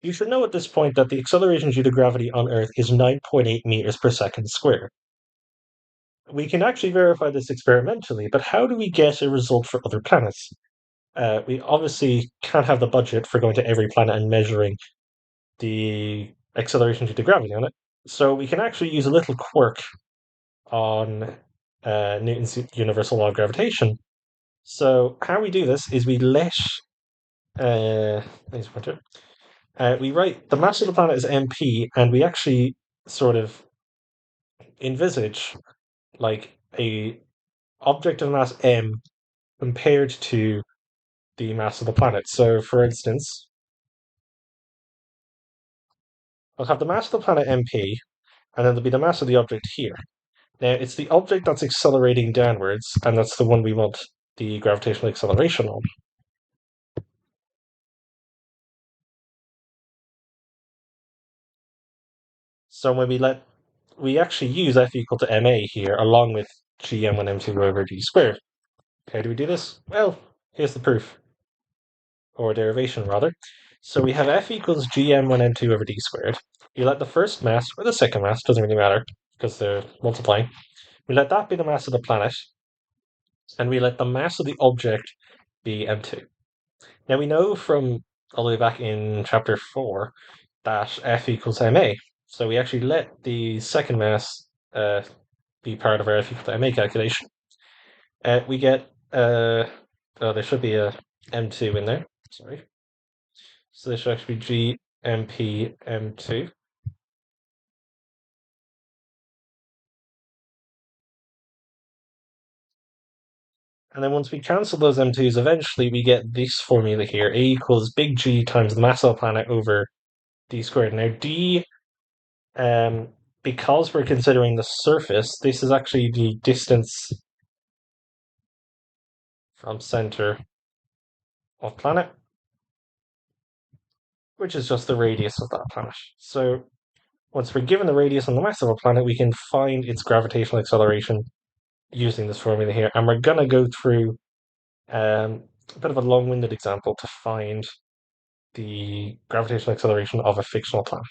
You should know at this point that the acceleration due to gravity on Earth is 9.8 meters per second squared. We can actually verify this experimentally, but how do we get a result for other planets? We obviously can't have the budget for going to every planet and measuring the acceleration due to gravity on it. So we can actually use a little quirk on Newton's universal law of gravitation. So how we do this is we let uh, we write the mass of the planet is mp, and we actually sort of envisage like a object of mass m compared to the mass of the planet. So, for instance, I'll have the mass of the planet mp, and then there'll be the mass of the object here. Now, it's the object that's accelerating downwards, and that's the one we want the gravitational acceleration on. So when we actually use F equal to ma here, along with gm1 m2 over d squared. How do we do this? Well, here's the proof, or derivation rather. So we have F equals gm1 m2 over d squared. You let the first mass, or the second mass, doesn't really matter, because they're multiplying. We let that be the mass of the planet, and we let the mass of the object be m2. Now we know from all the way back in chapter 4 that F equals ma. So we actually let the second mass be part of our F equal to ma calculation. We get, oh, there should be a m2 in there. Sorry. So this should actually be G MP M2. And then once we cancel those M2s, eventually we get this formula here. A equals big G times the mass of the planet over D squared. Now D, um, because we're considering the surface, this is actually the distance from center of planet, which is just the radius of that planet. So once we're given the radius and the mass of a planet, we can find its gravitational acceleration using this formula here. And we're going to go through a bit of a long-winded example to find the gravitational acceleration of a fictional planet.